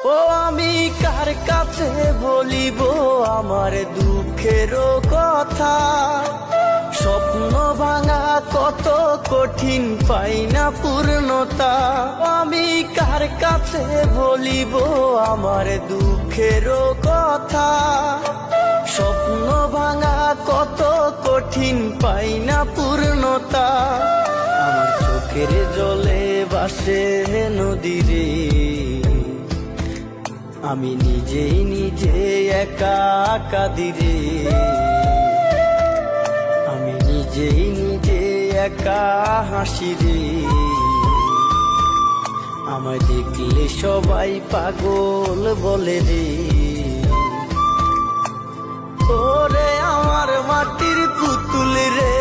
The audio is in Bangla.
ও আমি কার কাছে বলিব আমার দুঃখের কথা, স্বপ্ন ভাঙা কত কঠিন পাই না পূর্ণতা। আমি কার কাছে বলিব আমার দুঃখের কথা, স্বপ্ন ভাঙা কত কঠিন পাই না পূর্ণতা। আমার চোখের জলে ভাসে নদীরে, আমি নিজেই নিজে একা কাঁদিরে, আমি নিজেই নিজে একা হাসিরে। আমায় দেখলে সবাই পাগল বলে রে। ওরে আমার মাটির পুতুল রে,